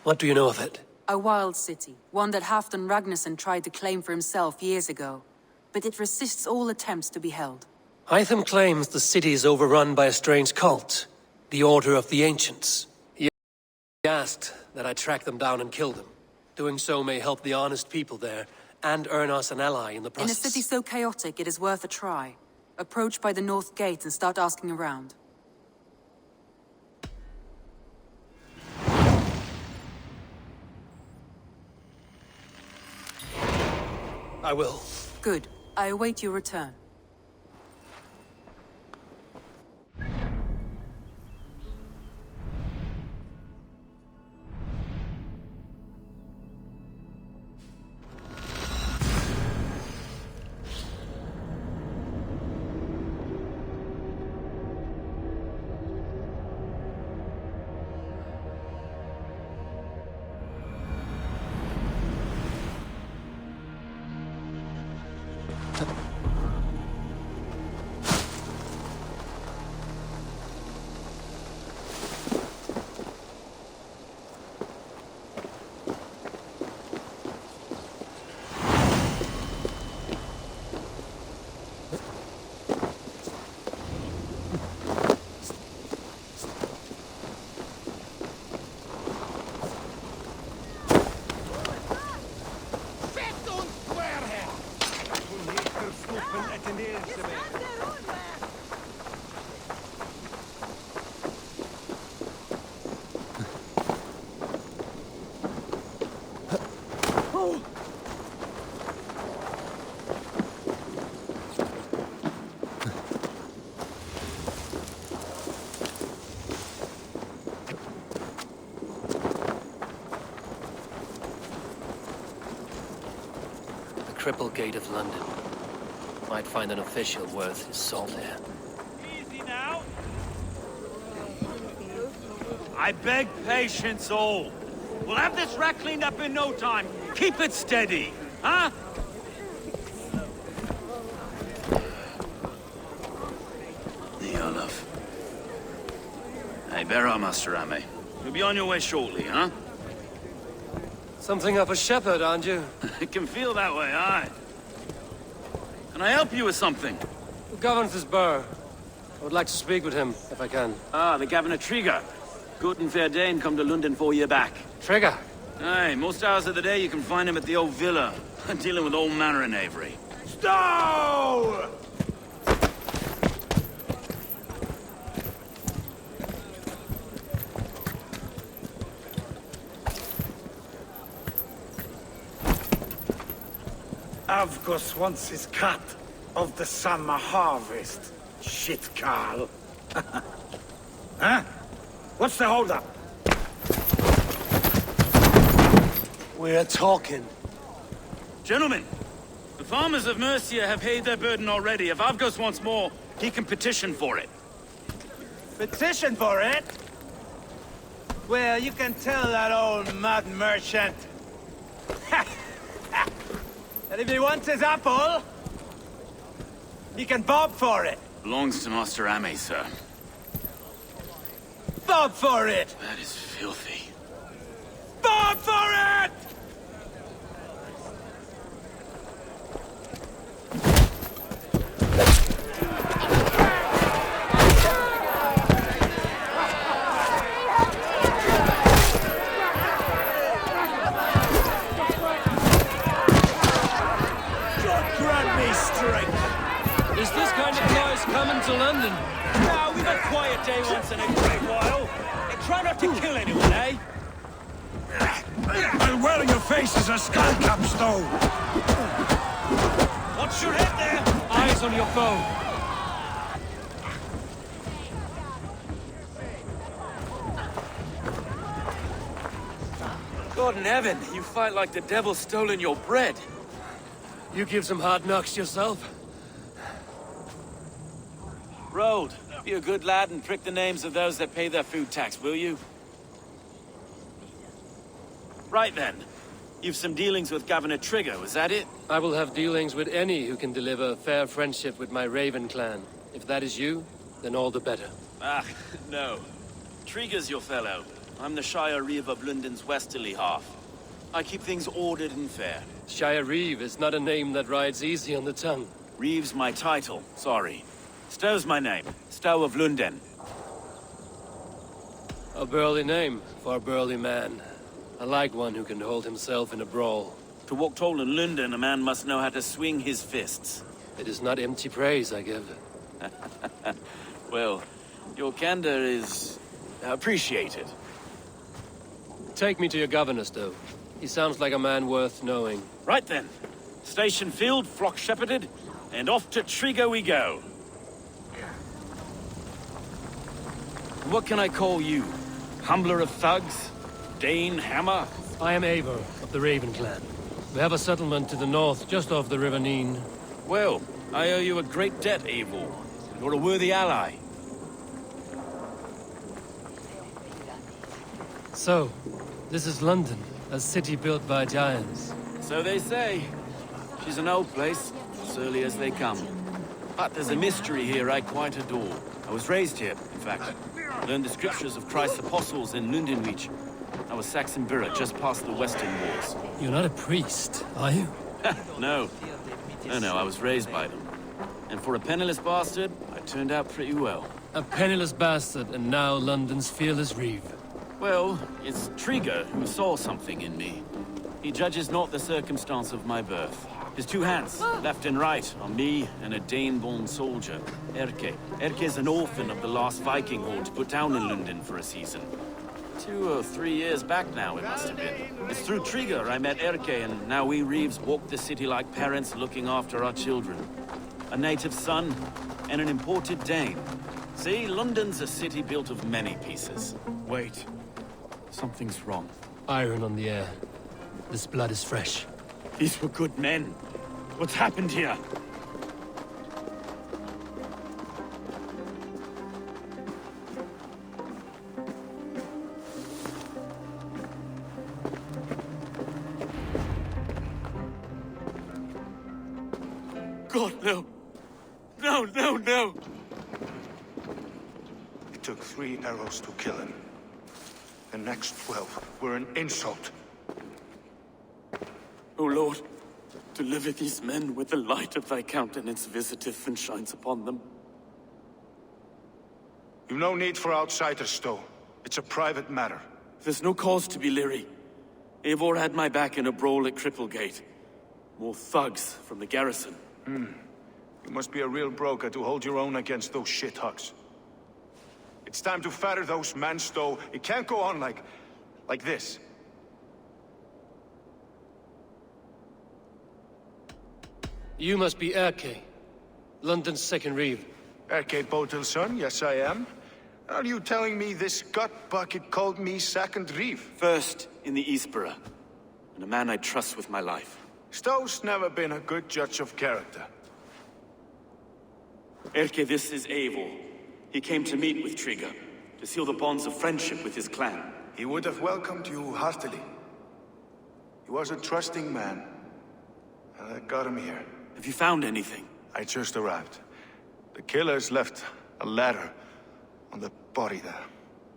What do you know of it? A wild city, one that Halfdan Ragnarsson tried to claim for himself years ago. But it resists all attempts to be held. Hytham claims the city is overrun by a strange cult, the Order of the Ancients. He asked that I track them down and kill them. Doing so may help the honest people there, and earn us an ally in the process. In a city so chaotic, it is worth a try. Approach by the North Gate and start asking around. I will. Good. I await your return. Triple Gate of London. Might find an official worth his salt here. Easy now. I beg patience all. We'll have this wreck cleaned up in no time. Keep it steady, huh? Olaf. Hey, bear up, Master Ame. You'll be on your way shortly, huh? Something of a shepherd, aren't you? It can feel that way, aye. Can I help you with something? Who governs this burr? I would like to speak with him, if I can. Ah, the Governor Trigger. Good and fair Dane come to London 4 year back. Trigger? Aye, most hours of the day you can find him at the old villa, dealing with all manner of knavery. Stow! Avgos wants his cut of the summer harvest. Shit, Carl. Huh? What's the holdup? We're talking. Gentlemen, the farmers of Mercia have paid their burden already. If Avgos wants more, he can petition for it. Petition for it? Well, you can tell that old mud merchant. And if he wants his apple, he can bob for it. Belongs to Master Ame, sir. Bob for it! That is filthy. Bob for it! Is this kind of noise coming to London? No, we've a quiet day once in a great while. And try not to kill anyone, eh? I'll wear your face as a skull capstone. Watch your head there! Eyes on your foe. God in heaven, you fight like the devil's stolen your bread. You give some hard knocks yourself. Road, be a good lad and prick the names of those that pay their food tax, will you? Right then. You've some dealings with Governor Trigger, was that it? I will have dealings with any who can deliver a fair friendship with my Raven clan. If that is you, then all the better. Ah, no. Trigger's your fellow. I'm the Shire Reeve of Lunden's westerly half. I keep things ordered and fair. Shire Reeve is not a name that rides easy on the tongue. Reeve's my title, sorry. Stow's my name. Stow of Lunden. A burly name for a burly man. I like one who can hold himself in a brawl. To walk tall in Lunden, a man must know how to swing his fists. It is not empty praise I give. Well, your candor is appreciated. Take me to your governor, Stow. He sounds like a man worth knowing. Right then. Station filled, flock shepherded, and off to Trigo we go. What can I call you? Humbler of thugs? Dane Hammer? I am Eivor of the Raven clan. We have a settlement to the north, just off the River Neen. Well, I owe you a great debt, Eivor. You're a worthy ally. So, this is London, a city built by giants. So they say. She's an old place, surly as they come. But there's a mystery here I quite adore. I was raised here, in fact. Learned the scriptures of Christ's apostles in Lundenreach. I was Saxon Borough just past the Western Walls. You're not a priest, are you? No. No, I was raised by them. And for a penniless bastard, I turned out pretty well. A penniless bastard, and now London's fearless Reeve. Well, it's Trigo who saw something in me. He judges not the circumstance of my birth. His two hands, left and right, on me and a Dane-born soldier, Erke. Erke's an orphan of the last Viking horde put down in Lunden for a season. 2 or 3 years back now, it must have been. It's through Trigo I met Erke, and now we Reeves walk the city like parents looking after our children. A native son, and an imported Dane. See, London's a city built of many pieces. Wait. Something's wrong. Iron on the air. This blood is fresh. These were good men. What's happened here? God, no. No. It took 3 arrows to kill him. The next 12 were an insult. O Lord, deliver these men with the light of thy countenance visiteth and shines upon them. You've no need for outsiders, Stow. It's a private matter. There's no cause to be leery. Eivor had my back in a brawl at Cripplegate. More thugs from the garrison. You must be a real broker to hold your own against those shithugs. It's time to fetter those men, Stow. It can't go on like this. You must be Erke, London's second Reeve. Erke Botil's son, yes I am. Are you telling me this gut bucket called me second Reeve? First in the Eastborough, and a man I trust with my life. Stow's never been a good judge of character. Erke, this is Eivor. He came to meet with Trigo, to seal the bonds of friendship with his clan. He would have welcomed you heartily. He was a trusting man, and I got him here. Have you found anything? I just arrived. The killers left a ladder on the body there.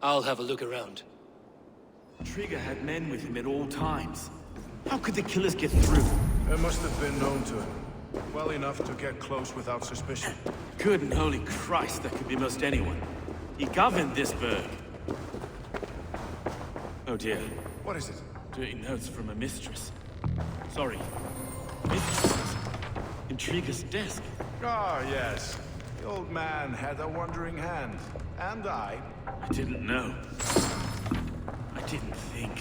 I'll have a look around. Trigo had men with him at all times. How could the killers get through? They must have been known to him. Well enough to get close without suspicion. Good and holy Christ, that could be most anyone. He governed this burg. Oh dear. What is it? Dirty notes from a mistress. Sorry. Mistress? In Trigo's desk. Ah, yes. The old man had a wandering hand. And I didn't know. I didn't think.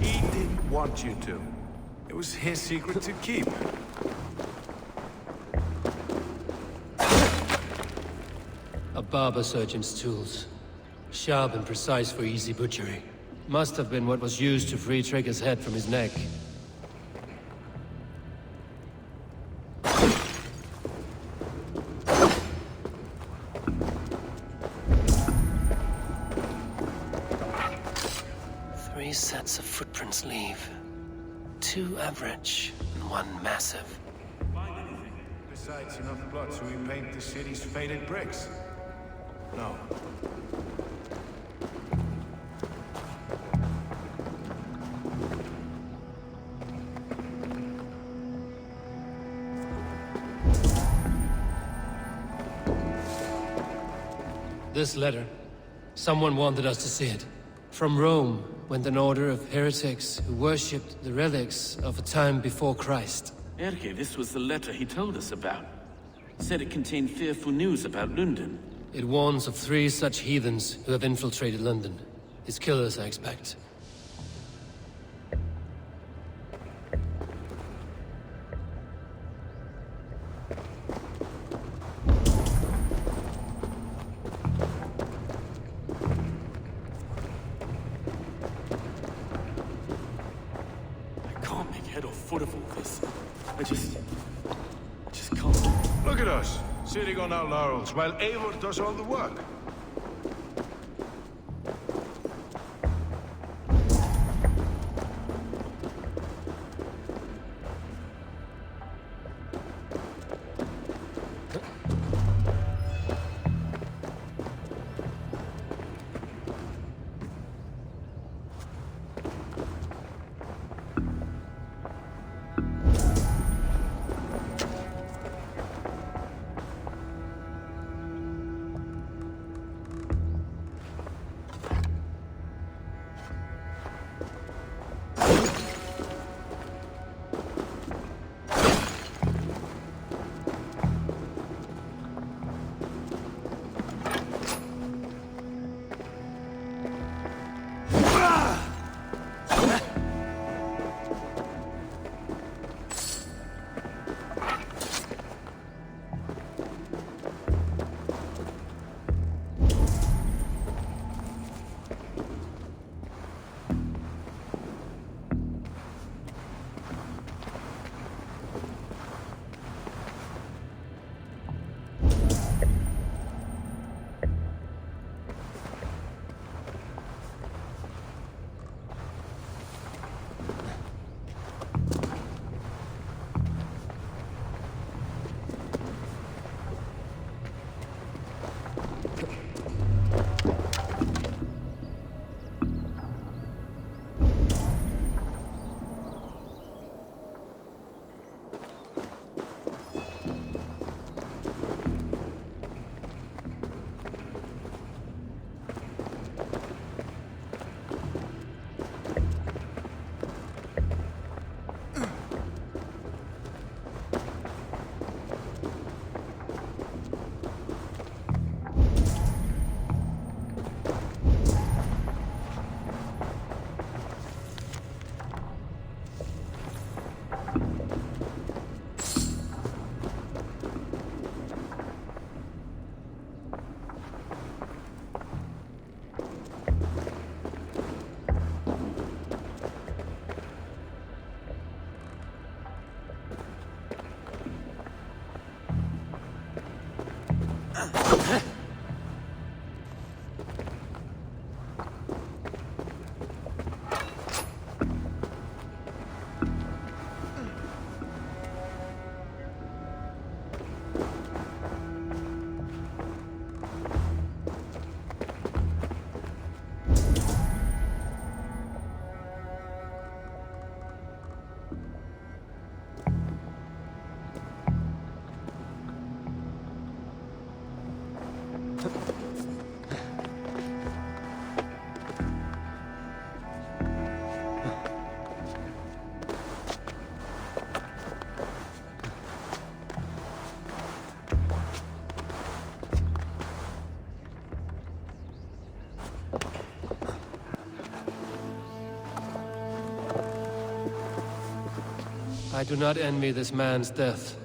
He didn't want you to. It was his secret to keep. A barber surgeon's tools. Sharp and precise for easy butchery. Must have been what was used to free Trigger's head from his neck. Three sets of footprints leave. 2 average and 1 massive. Besides enough blood to repaint the city's faded bricks. No. this letter. Someone wanted us to see it. From Rome went an order of heretics who worshipped the relics of a time before Christ. Erke, this was the letter he told us about. Said it contained fearful news about Lunden. It warns of 3 such heathens who have infiltrated London. His killers, I expect. I can't make head or foot of all this. I just can't. Look at us, sitting on our laurels, while Eivor does all the work. I do not envy this man's death.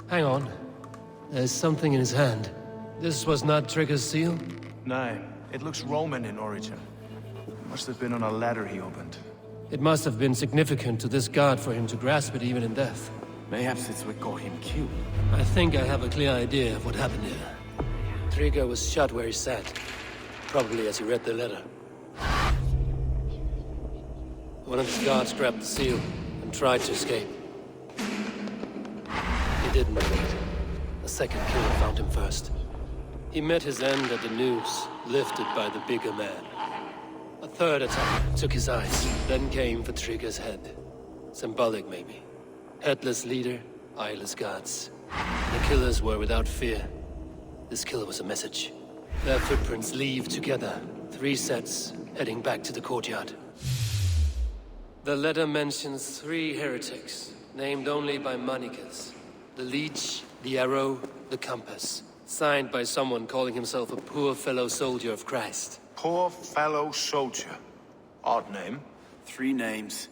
Hang on. There's something in his hand. This was not Trigger's seal? No, it looks Roman in origin. It must have been on a ladder he opened. It must have been significant to this god for him to grasp it even in death. Perhaps it's what got him killed. I think I have a clear idea of what happened here. Trigger was shot where he sat. Probably as he read the letter. One of his guards grabbed the seal and tried to escape. He didn't make it. A second killer found him first. He met his end at the noose, lifted by the bigger man. A third attack took his eyes, then came for Trigger's head. Symbolic, maybe. Headless leader, eyeless guards. The killers were without fear. This killer was a message. Their footprints leave together. 3 sets, heading back to the courtyard. The letter mentions 3 heretics, named only by Manikas. The Leech, the Arrow, the Compass. Signed by someone calling himself a poor fellow soldier of Christ. Poor fellow soldier. Odd name. 3 names,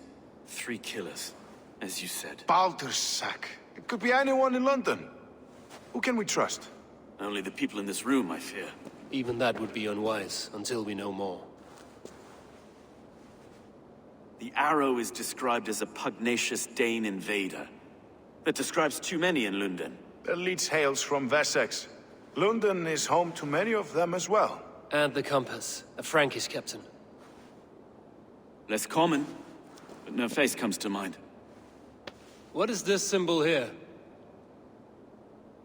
3 killers, as you said. Baldersack. It could be anyone in London. Who can we trust? Only the people in this room, I fear. Even that would be unwise, until we know more. The Arrow is described as a pugnacious Dane invader. That describes too many in Lunden. The Leech hails from Wessex. London is home to many of them as well. And the Compass, a Frankish captain. Less common, but no face comes to mind. What is this symbol here?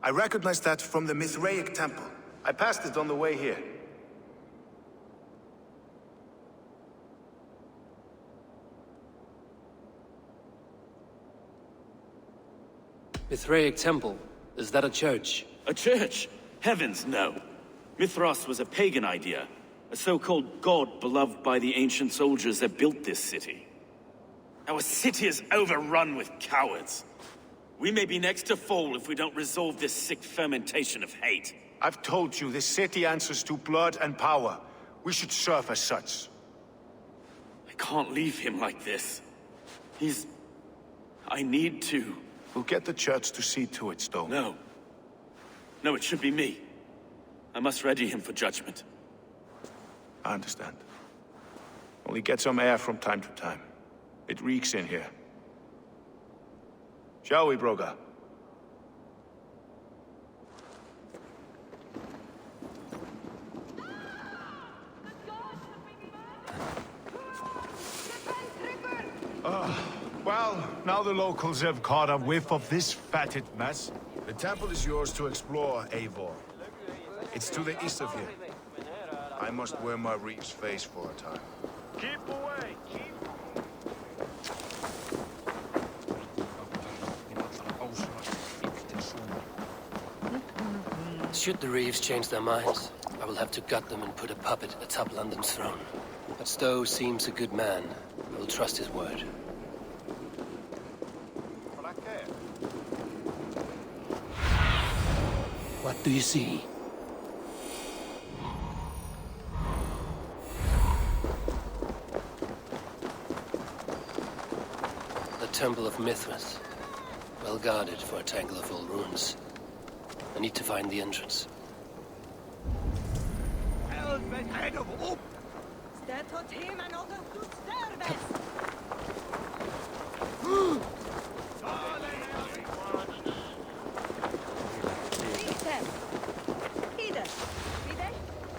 I recognize that from the Mithraic temple. I passed it on the way here. Mithraic temple? Is that a church? A church? Heavens, no. Mithras was a pagan idea. A so-called god beloved by the ancient soldiers that built this city. Our city is overrun with cowards. We may be next to fall if we don't resolve this sick fermentation of hate. I've told you, this city answers to blood and power. We should serve as such. I can't leave him like this. I need to. We'll get the church to see to it, Stone. No. No, it should be me. I must ready him for judgment. I understand. Only get some air from time to time. It reeks in here. Shall we, Broga? Well, now the locals have caught a whiff of this fatted mess. The temple is yours to explore, Eivor. It's to the east of here. I must wear my reef's face for a time. Keep away! Should the Reeves change their minds, I will have to gut them and put a puppet atop London's throne. But Stowe seems a good man. I will trust his word. What do you see? The Temple of Mithras. Well guarded for a tangle of old ruins. I need to find the entrance.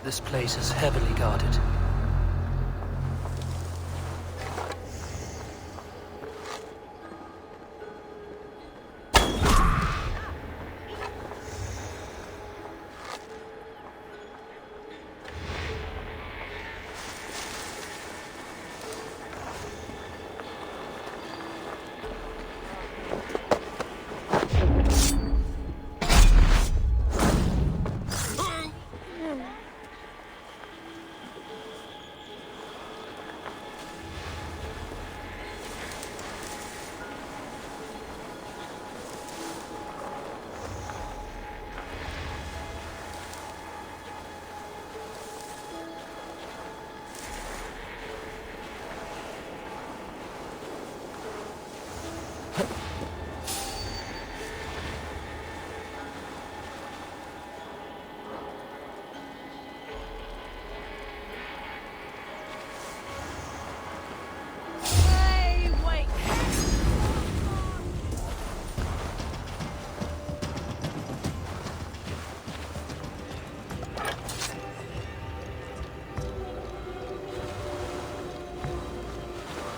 This place is heavily guarded.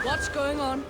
What's going on?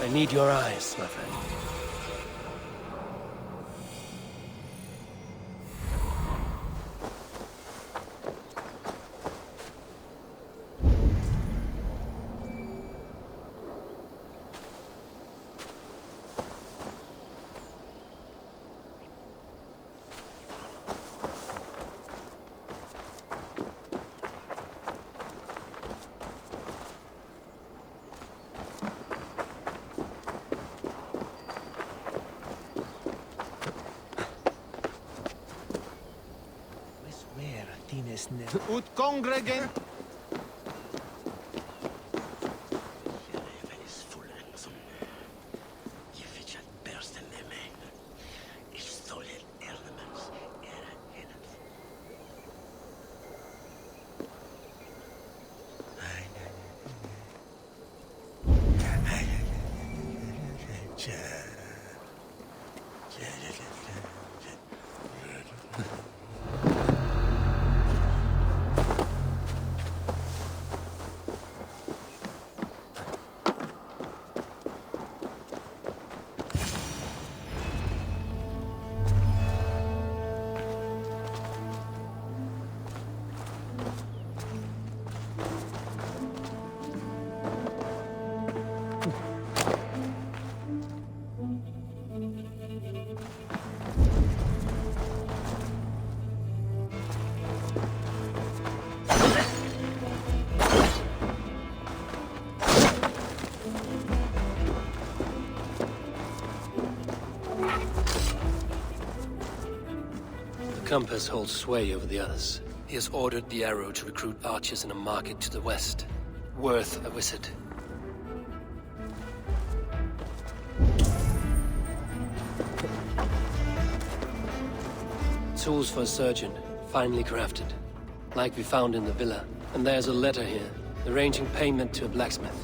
I need your eyes, my friend. Ut congregant. The compass holds sway over the others. He has ordered the arrow to recruit archers in a market to the west. Worth a visit. Tools for a surgeon, finely crafted. Like we found in the villa. And there's a letter here, arranging payment to a blacksmith.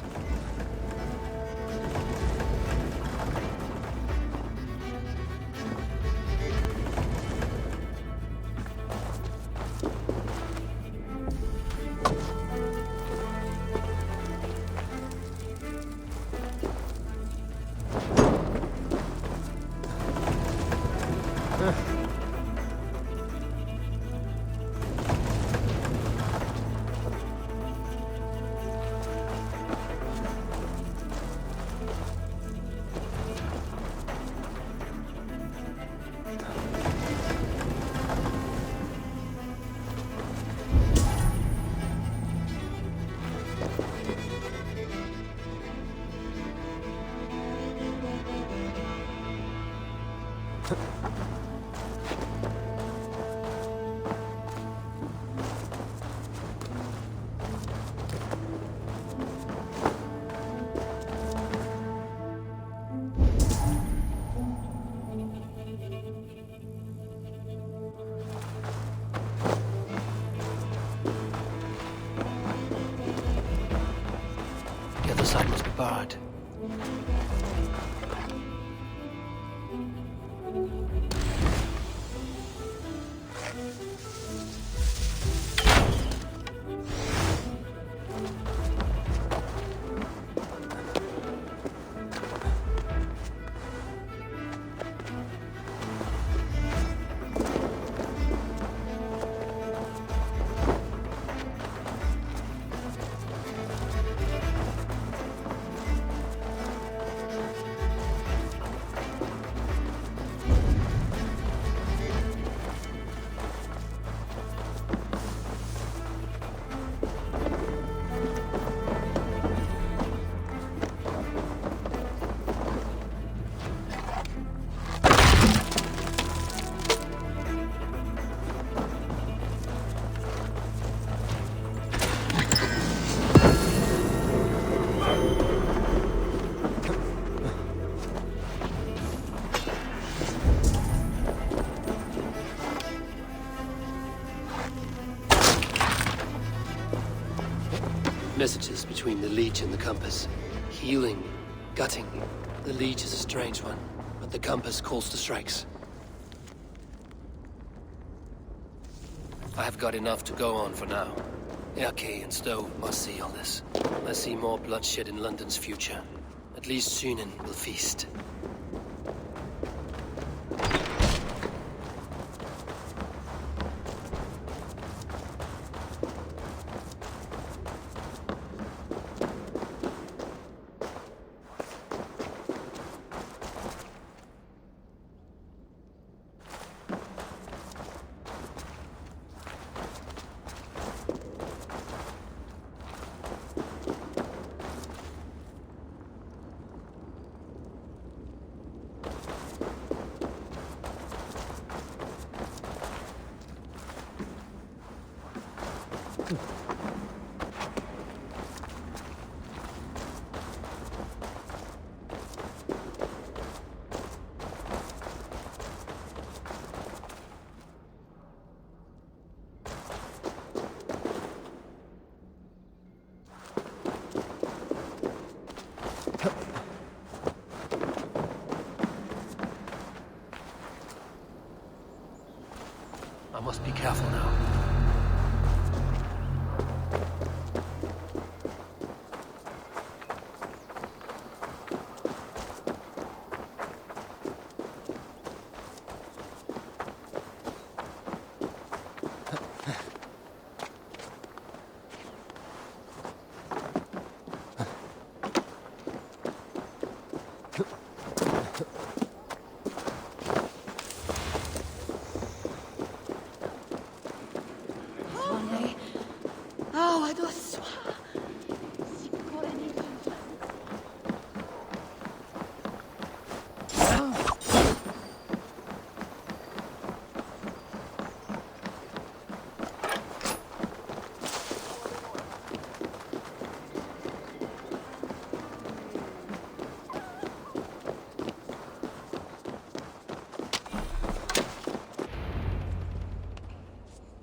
The other side must be barred. Messages between the Leech and the Compass. Healing, gutting. The Leech is a strange one, but the Compass calls to strikes. I have got enough to go on for now. Erke and Stowe must see all this. I see more bloodshed in London's future. At least Synen will feast. I must be careful now.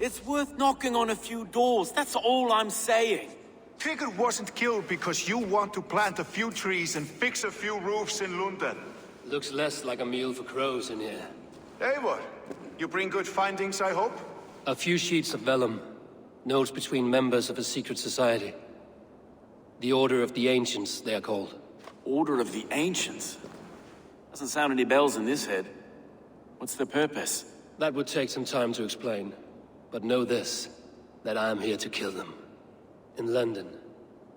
It's worth knocking on a few doors, that's all I'm saying. Tigger wasn't killed because you want to plant a few trees and fix a few roofs in Lunden. Looks less like a meal for crows in here. Eivor, you bring good findings, I hope? A few sheets of vellum. Notes between members of a secret society. The Order of the Ancients, they are called. Order of the Ancients? Doesn't sound any bells in this head. What's the purpose? That would take some time to explain. But know this, that I am here to kill them. In London,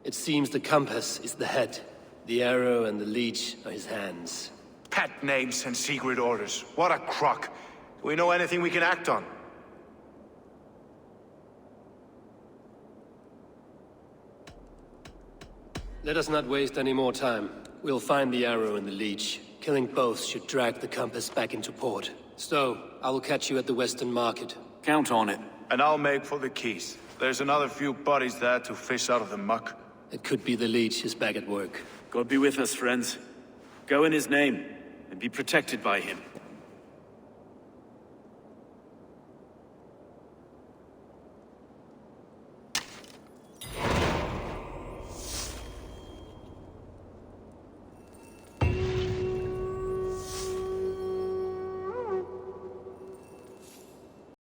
it seems the compass is the head. The arrow and the leech are his hands. Pet names and secret orders. What a crock. Do we know anything we can act on? Let us not waste any more time. We'll find the arrow and the leech. Killing both should drag the compass back into port. So, I will catch you at the Western Market. Count on it. And I'll make for the keys. There's another few bodies there to fish out of the muck. It could be the leech is back at work. God be with us, friends. Go in his name, and be protected by him.